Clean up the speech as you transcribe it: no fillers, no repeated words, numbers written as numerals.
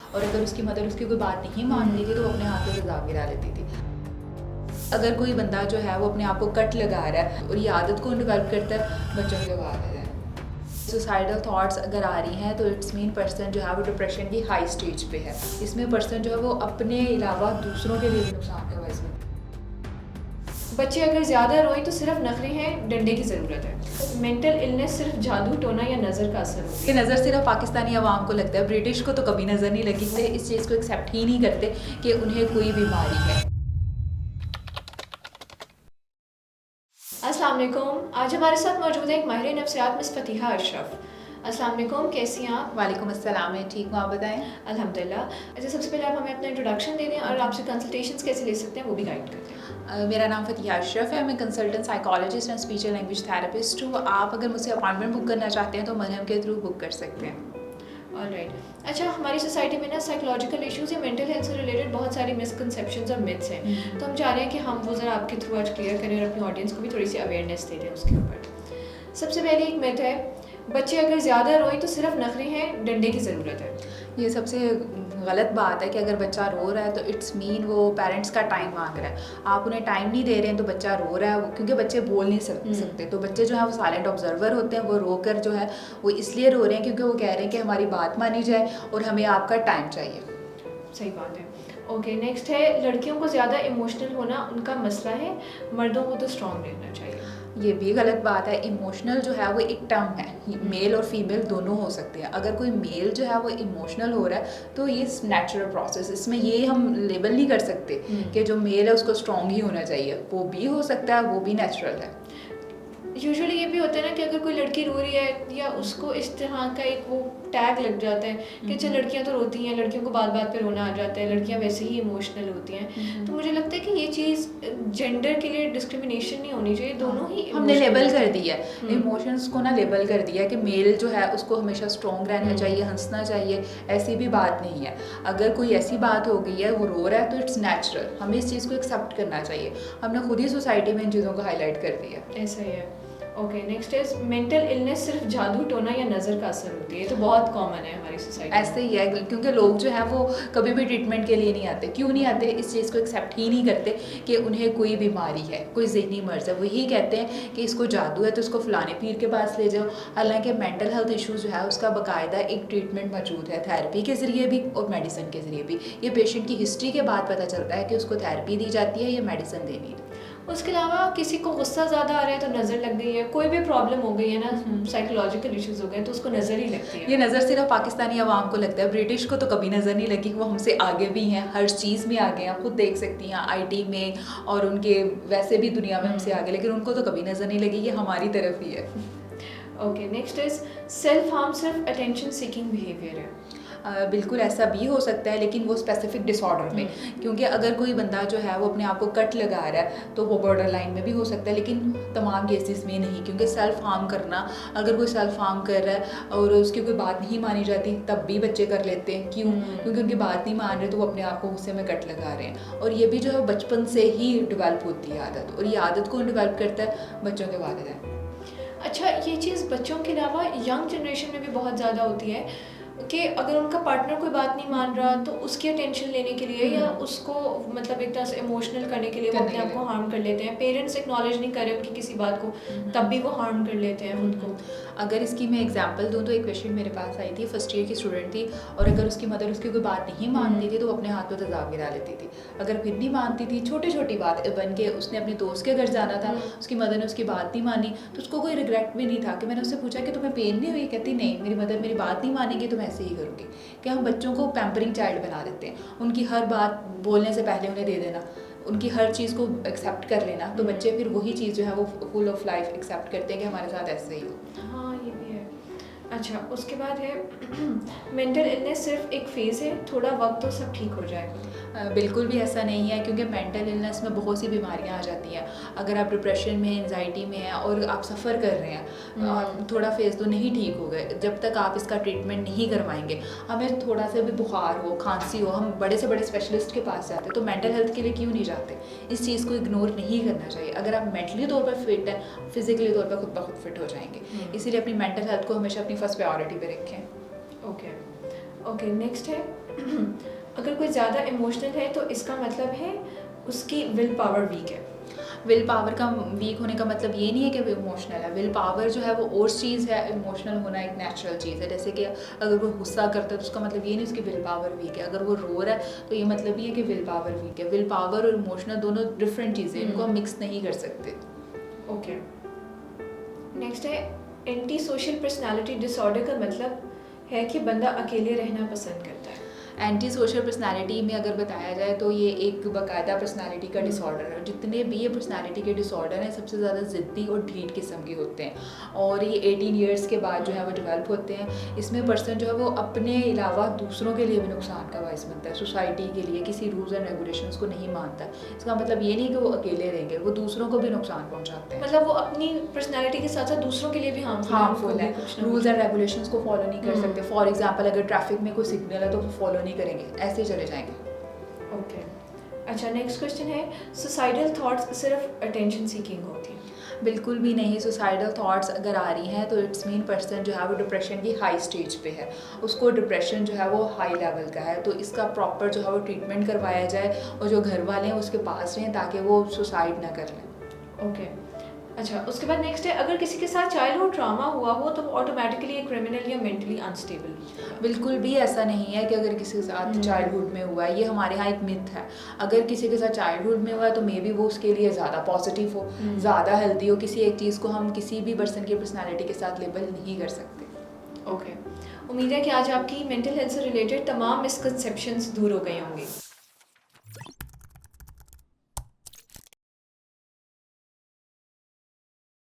और अगर उसकी मदर उसकी कोई बात नहीं मानती थी तो वो अपने हाथ में तेज़ाब गिरा लेती थी। अगर कोई बंदा जो है वो अपने आप को कट लगा रहा है और ये आदत को डेवलप करता है, बच्चों के बाद है सुसाइडल थॉट्स अगर आ रही हैं तो इट्स मीन पर्सन जो है वो डिप्रेशन की हाई स्टेज पे है। इसमें पर्सन जो है वो अपने अलावा दूसरों के लिए भी नुकसान का बायस बनता है। बच्चे अगर ज़्यादा रोएं तो सिर्फ नखरे हैं, डंडे की ज़रूरत है। मेंटल इलनेस सिर्फ जादू टोना या नज़र का असर होता है। ये नज़र सिर्फ पाकिस्तानी अवाम को लगता है, ब्रिटिश को तो कभी नज़र नहीं लगी। वो इस चीज़ को एक्सेप्ट ही नहीं करते कि उन्हें कोई बीमारी है। अस्सलाम वालेकुम। आज हमारे साथ मौजूद है एक माहिर नफ्सियात मिस फतीहा अशरफ। अस्सलाम वालेकुम, कैसी हैं आप? वालेकुम अस्सलाम, मैं ठीक हूँ, आप बताएं। अल्हम्दुलिल्लाह। अच्छा, सबसे पहले आप हमें अपना इंट्रोडक्शन दे दें और आपसे कंसल्टेशंस कैसे ले सकते हैं वो भी गाइड करते हैं। मेरा नाम फतिहा अशरफ है, मैं consultant psychologist and speech and language therapist हूँ। आप अगर मुझसे अपॉइंटमेंट बुक करना चाहते हैं तो मरहम के थ्रू बुक कर सकते हैं। ऑलराइट। अच्छा, हमारी सोसाइटी में ना साइकोलॉजिकल इश्यूज़ या मेंटल हेल्थ से रिलेटेड बहुत सारी मिसकंसेप्शंस और मिथ्स हैं, तो हम चाह रहे हैं कि हम वो ज़रा आपके थ्रू आज क्लियर करें और अपनी ऑडियंस को भी थोड़ी सी अवेयरनेस दे दें उसके ऊपर। सबसे पहले एक मिथ है, बच्चे अगर ज़्यादा रोएं तो सिर्फ नखरे हैं, डंडे की ज़रूरत है। ये सबसे गलत बात है कि अगर बच्चा रो रहा है तो इट्स मीन वो पेरेंट्स का टाइम मांग रहा है। आप उन्हें टाइम नहीं दे रहे हैं तो बच्चा रो रहा है, क्योंकि बच्चे बोल नहीं सकते। तो बच्चे जो है वो साइलेंट ऑब्जर्वर होते हैं। वो रो कर जो है वो इसलिए रो रहे हैं क्योंकि वो कह रहे हैं कि हमारी बात मानी जाए और हमें आपका टाइम चाहिए। सही बात है। ओके, नेक्स्ट है, लड़कियों को ज़्यादा इमोशनल होना उनका मसला है, मर्दों को तो स्ट्रॉन्ग रहना चाहिए। ये भी गलत बात है। इमोशनल जो है वो एक टर्म है, मेल और फीमेल दोनों हो सकते हैं। अगर कोई मेल जो है वो इमोशनल हो रहा है तो ये नेचुरल प्रोसेस, इसमें ये हम लेबल नहीं कर सकते कि जो मेल है उसको स्ट्रॉन्ग ही होना चाहिए। वो भी हो सकता है, वो भी नेचुरल है। यूजुअली ये भी होता है ना कि अगर कोई लड़की रो रही है या उसको इस तरह का एक वो टैग लग जाता है कि अच्छा लड़कियां तो रोती हैं, लड़कियों को बात बात पे रोना आ जाता है, लड़कियां वैसे ही इमोशनल होती हैं। तो मुझे लगता है कि ये चीज़ जेंडर के लिए डिस्क्रिमिनेशन नहीं होनी चाहिए, दोनों ही हमने लेबल कर दिया है इमोशंस को ना, लेबल कर दिया है कि मेल जो है उसको हमेशा स्ट्रॉन्ग रहना चाहिए, हंसना चाहिए। ऐसी भी बात नहीं है। अगर कोई ऐसी बात हो गई है, वो रो रहा है तो इट्स नेचुरल, हमें इस चीज़ को एक्सेप्ट करना चाहिए। हमने खुद ही सोसाइटी में इन चीज़ों को हाईलाइट कर दिया। ऐसा ही है। Okay, next is mental illness सिर्फ जादू टोना या नज़र का असर होती है। ये तो बहुत कॉमन है हमारी सोसाइटी में। ऐसे ही है, क्योंकि लोग जो है वो कभी भी ट्रीटमेंट के लिए नहीं आते। क्यों नहीं आते? इस चीज़ को एक्सेप्ट ही नहीं करते कि उन्हें कोई बीमारी है, कोई ज़हनी मर्ज़ है। वो यही कहते हैं कि इसको जादू है तो इसको फ़लाने पीर के पास ले जाओ। हालांकि मेंटल हेल्थ इशूज़ जो है उसका बाकायदा एक ट्रीटमेंट मौजूद है, थेरेपी के ज़रिए भी और मेडिसिन के ज़रिए भी। ये पेशेंट की हिस्ट्री के बाद पता चलता है कि उसको थेरेपी दी जाती है या मेडिसिन देनी है। उसके अलावा किसी को गुस्सा ज़्यादा आ रहा है तो नज़र लग गई है, कोई भी प्रॉब्लम हो गई है ना, साइकोलॉजिकल इश्यूज हो गए तो उसको नज़र ही लगती है। ये नज़र सिर्फ पाकिस्तानी अवाम को लगता है, ब्रिटिश को तो कभी नज़र नहीं लगी। वो हमसे आगे भी हैं, हर चीज़ में आगे हैं। आप खुद देख सकती हैं आईटी में, और उनके वैसे भी दुनिया में हमसे आगे, लेकिन उनको तो कभी नज़र नहीं लगी। ये हमारी तरफ ही है। Okay, next is self harm सिर्फ अटेंशन सीकिंग बिहेवियर है। बिल्कुल ऐसा भी हो सकता है, लेकिन वो स्पेसिफिक डिसऑर्डर में। क्योंकि अगर कोई बंदा जो है वो अपने आप को कट लगा रहा है तो वो बॉर्डर लाइन में भी हो सकता है, लेकिन तमाम केसेस में नहीं। क्योंकि सेल्फ हार्म करना, अगर कोई सेल्फ हार्म कर रहा है और उसकी कोई बात नहीं मानी जाती तब भी बच्चे कर लेते हैं। क्यों? क्योंकि उनकी बात नहीं मान रहे तो वो अपने आप को गुस्से में कट लगा रहे हैं। और ये भी जो है बचपन से ही डेवलप होती है आदत, और ये आदत कौन डेवलप करता है? बच्चों के वालिदैन। अच्छा, ये चीज़ बच्चों के अलावा यंग जनरेशन में भी बहुत ज़्यादा होती है कि अगर उनका पार्टनर कोई बात नहीं मान रहा तो उसकी अटेंशन लेने के लिए या उसको मतलब एक तरह से इमोशनल करने के लिए वो अपने आप को हार्म कर लेते हैं। पेरेंट्स एक्नॉलेज नहीं करे उनकी किसी बात को, तब भी वो हार्म कर लेते हैं खुद को। अगर इसकी मैं एग्जांपल दूं तो एक पेशेंट मेरे पास आई थी, फर्स्ट ईयर की स्टूडेंट थी, और अगर उसकी मदर उसकी कोई बात नहीं मानती थी तो वो अपने हाथ में तेज़ाब गिरा लेती थी। अगर फिर नहीं मानती थी, छोटी छोटी बात बन के उसने अपने दोस्त के घर जाना था, उसकी मदर ने उसकी बात नहीं मानी तो उसको कोई रिग्रेट भी नहीं था। कि मैंने उससे पूछा कि तुम्हें पेन नहीं हुई? कहती नहीं, मेरी मदर मेरी बात नहीं मानेगी तो मैं ऐसे ही करूँगी। कि हम बच्चों को पैम्परिंग चाइल्ड बना देते हैं, उनकी हर बात बोलने से पहले उन्हें दे देना, उनकी हर चीज़ को एक्सेप्ट कर लेना, तो बच्चे फिर वही चीज़ जो है वो फुल ऑफ लाइफ एक्सेप्ट करते हैं कि हमारे साथ ऐसे ही हो। हाँ, ये भी है। अच्छा, उसके बाद है मेंटल इलनेस सिर्फ एक फेज़ है, थोड़ा वक्त तो सब ठीक हो जाएगा। बिल्कुल भी ऐसा नहीं है, क्योंकि मेंटल इलनेस में बहुत सी बीमारियां आ जाती हैं। अगर आप डिप्रेशन में, एंजाइटी में हैं और आप सफ़र कर रहे हैं, थोड़ा फेज़ तो नहीं ठीक हो गए जब तक आप इसका ट्रीटमेंट नहीं करवाएंगे। हमें थोड़ा सा भी बुखार हो, खांसी हो, हम बड़े से बड़े स्पेशलिस्ट के पास जाते हैं। तो मेंटल हेल्थ के लिए क्यों नहीं जाते? इस चीज़ को इग्नोर नहीं करना चाहिए। अगर आप मेंटली तौर पर फिट हैं, फिजिकली तौर पर खुद ब खुद फिट हो जाएंगे। इसीलिए अपनी मेंटल हेल्थ को हमेशा अपनी फर्स्ट प्रायोरिटी पे रखें। ओके, नेक्स्ट है अगर कोई ज़्यादा इमोशनल है तो इसका मतलब है उसकी विल पावर वीक है। विल पावर का वीक होने का मतलब ये नहीं है कि वो इमोशनल है। विल पावर जो है वो और चीज़ है, इमोशनल होना एक नेचुरल चीज़ है। जैसे कि अगर वो गुस्सा करता है तो उसका मतलब ये नहीं उसकी विल पावर वीक है। अगर वो रो रहा है तो ये मतलब ये है कि विल पावर वीक है। विल पावर और इमोशनल दोनों डिफरेंट चीज़ें, इनको हम मिक्स नहीं कर सकते। ओके, नेक्स्ट है एंटी सोशल पर्सनालिटी डिसऑर्डर का मतलब है कि बंदा अकेले रहना पसंद करता है। एंटी सोशल पर्सनालिटी में अगर बताया जाए तो ये एक बाकायदा पर्सनालिटी का डिसऑर्डर है। जितने भी ये पर्सनालिटी के डिसऑर्डर हैं सबसे ज़्यादा ज़िद्दी और ढीठ किस्म के होते हैं और ये 18 ईयर्स के बाद जो है वो डेवलप होते हैं। इसमें पर्सन जो है वो अपने अलावा दूसरों के लिए भी नुकसान का बायस बनता है, सोसाइटी के लिए किसी रूल्स एंड रेगुलेशंस को नहीं मानता। इसका मतलब ये नहीं कि वो अकेले रहेंगे, वो दूसरों को भी नुकसान पहुँचाते हैं। मतलब वो अपनी पर्सनालिटी के साथ साथ दूसरों के लिए भी हार्मफुल है। रूल्स एंड रेगुलेशंस को फॉलो नहीं कर सकते। फॉर एग्जांपल अगर ट्रैफिक में कोई सिग्नल है तो वो फॉलो नहीं करेंगे, ऐसे चले जाएंगे। ओके, अच्छा नेक्स्ट क्वेश्चन है सुसाइडल थॉट्स सिर्फ अटेंशन सीकिंग होती है? बिल्कुल भी नहीं। सुसाइडल थॉट्स अगर आ रही हैं तो इट्स मीन पर्सन जो है वो डिप्रेशन की हाई स्टेज पे है, उसको डिप्रेशन जो है वो हाई लेवल का है। तो इसका प्रॉपर जो है वो ट्रीटमेंट करवाया जाए और जो घर वाले हैं उसके पास रहें ताकि वो सुसाइड ना कर लें। ओके, अच्छा उसके बाद नेक्स्ट है अगर किसी के साथ चाइल्डहुड ट्रॉमा हुआ हो तो ऑटोमेटिकली एक क्रिमिनल या मेंटली अनस्टेबल? बिल्कुल भी ऐसा नहीं है कि अगर किसी के साथ चाइल्डहुड में हुआ है, ये हमारे यहाँ एक मिथ है। अगर किसी के साथ चाइल्डहुड में हुआ है तो मे बी वो उसके लिए ज़्यादा पॉजिटिव हो, ज़्यादा हेल्दी हो। किसी एक चीज़ को हम किसी भी पर्सन की पर्सनैलिटी के साथ लेबल नहीं कर सकते। ओके, उम्मीद है कि आज आपकी मेंटल हेल्थ से रिलेटेड तमाम मिसकंसेप्शंस दूर हो गए होंगे।